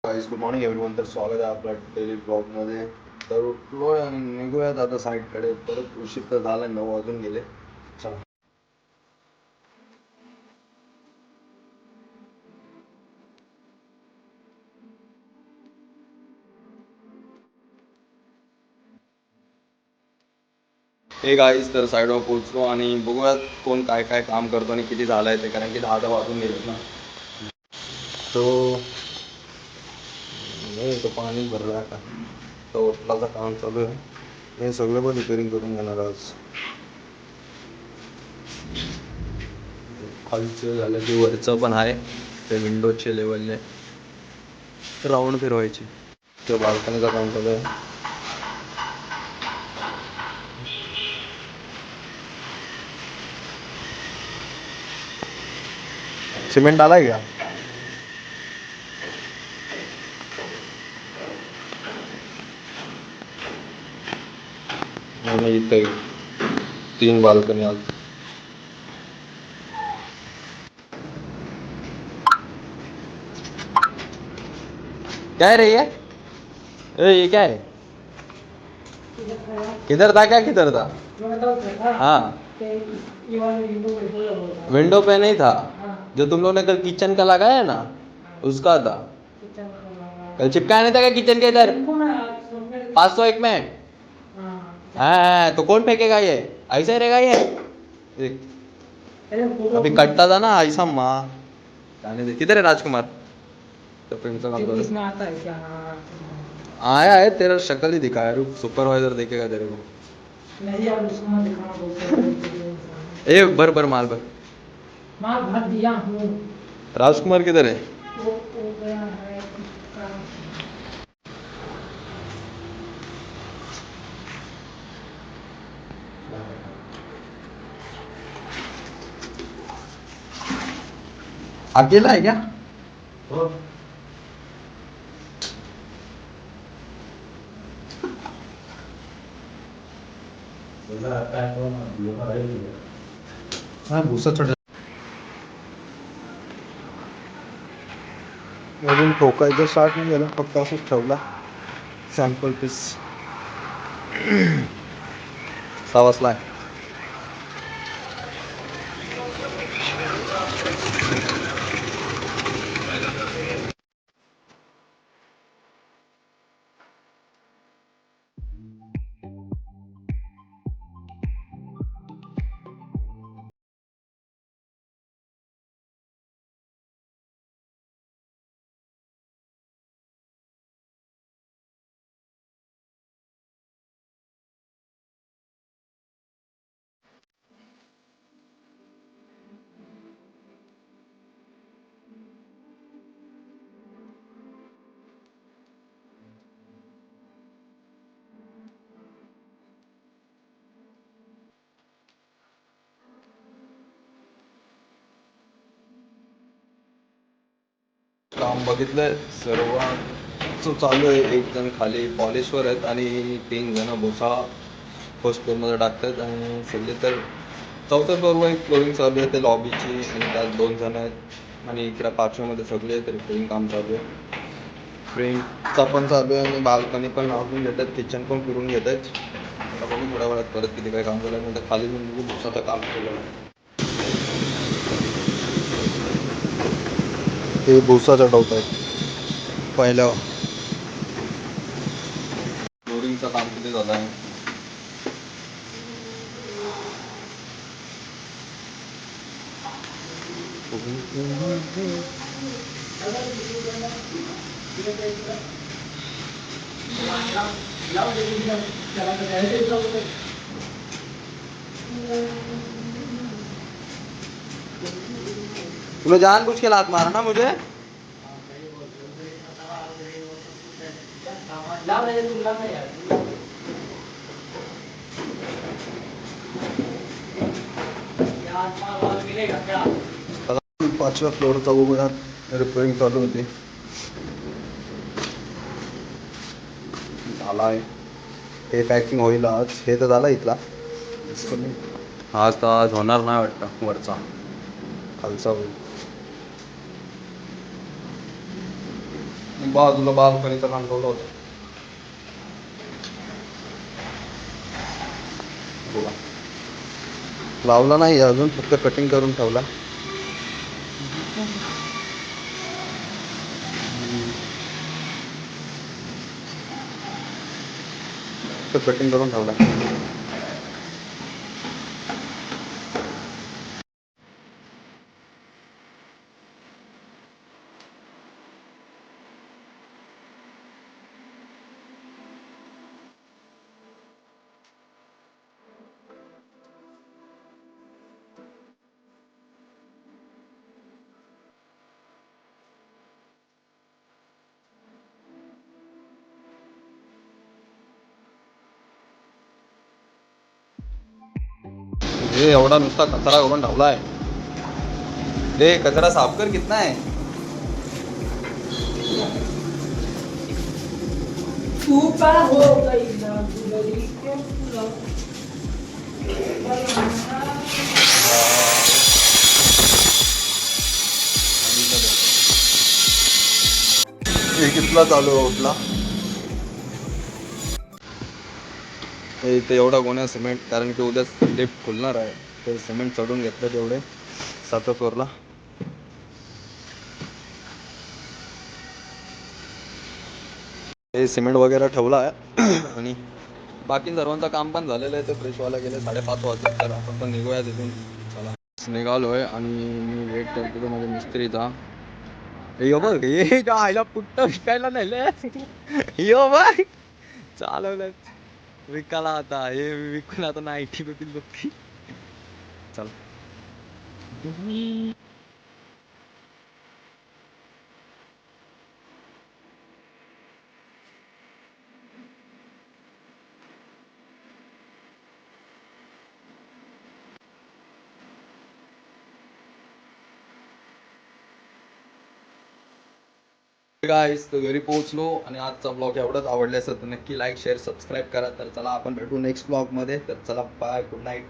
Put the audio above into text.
Guys good morning everyone. तर स्वागत आहे आपल्या डेली ब्लॉगमध्ये. तर उठलो आणि निघूयात आता साईडकडे. परत उशीर तर झाला, 9 वाजून गेले. चला. हे गाईज तर साईडवर पोहोचलो आणि बघूयात कोण काय काय काम करतो आणि किती झालं आहे ते, कारण की 10 वाजून गेलेत ना. तो पाणी भरलं आहे का, तो ओटलाचं काम चालू आहे. हे सगळं पण रिपेअरिंग करून घेणार आज. खालचं झालं की वरचं पण आहे. ते विंडोजचे लेवलने राऊंड फिरवायचे. तो बाल्कनीचं काम चालू आहे. सिमेंट आलाय का? आणि इथे 3 बाल्कनी आज. क्या रे ये क्या है? किधर था, क्या किधर था? हाँ, विंडो पे नहीं था। जो तुम लोग ने कल किचन का लगाया है ना, उसका था। कल चिपकाया नहीं था क्या किचन के इधर? 501 में। हाँ, तो कौन फेंकेगा ये? ऐसा ही रहेगा ये। अभी कटता था ना ऐसा माँ। जाने दे। किधर है राजकुमार? तो प्रिंसिपल इसमें आता है क्या? आया है, तेरा शक्ल ही दिखाया। रुक, सुपरवाइजर देखेगा तेरे को। नहीं यार, उसको मत दिखाना। ए भर भर माल भर। माल भर दिया हूँ। राजकुमार किधर है? वो गया है काम। अकेला है क्या? हाँ, भूसा चढ़ अजून ठोकायचं स्टार्ट नाही झालं, फक्त असंच ठेवला सॅम्पल पीस. सवासला आहे. काम बघितलंय सर्वांचं चालू आहे. एक जण खाली पॉलिशवर आहेत आणि 3 जण भुसा फर्स्ट फ्लोअरमध्ये टाकतात आणि सगळे तर 4थ्या फ्लोअरवर एक फ्लोरिंग चालू आहे ते लॉबीची, आणि त्यात 2 जण आहेत. आणि इकडे 5व्यामध्ये सगळे तरी रिपेअरिंग काम चालू आहे. फ्रेंटचा पण चालू आहे आणि बाल्कनी पण लावून घेत आहेत, किचन पण फिरून घेत आहेत. आता बघू थोड्या वेळात परत किती काय काम झालं, नंतर खाली येऊन भुसाचं काम केलं. हे भुसा चढवत आहेत पहिल्या. फ्लोरिंगचं काम किती झालं आहे? तुला जानबूझ के लात मारा ना मुझे? पाचव्या फ्लोअरचा बघूयात रिपेअरिंग चालू होती. झाला आहे हे पॅकिंग होईल आज. हे तर झालं इथला. आज तर आज होणार नाही वाटतं वरचा, खालचा होईल. बाजूला बाल्कनीचं काम ठेवलं होतं. बोला. लावला नाही अजून, फक्त कटिंग करून ठेवला. फक्त कटिंग करून ठेवला. हे एवढा नुसता कचरा करून ठेवलाय. हे कचरा साफ कर कितना आहे. हे कितला चालू आहे उठला. इथे एवढा गोण्या सिमेंट, कारण की उद्या लिफ्ट खुलणार आहे, तर सिमेंट चढून घेतलं तेवढे 7व्या फ्लोअरला. हे सिमेंट वगैरे ठेवला आहे आणि बाकी सर्वांचं काम पण झालेलं आहे. तर फ्रेशवाला गेले 5:30 वाजता, तर आपण पण निघूया तिथून. चला निघालोय आणि मी वेट करतो माझ्या मिस्त्रीचा. यो बघ, हे का आयला पुट्ट विकायला नाही यो बघ चालवलं विकायला. आता हे विकून आता ना IT बिपिल बघती. चल गाईस, तर घरी पोहोचलो आणि आजचा ब्लॉग एवढंच आवडले असेल तर नक्की लाईक शेअर सबस्क्राईब करा. तर चला आपण भेटू नेक्स्ट ब्लॉग मध्ये. तर चला बाय, गुड नाईट.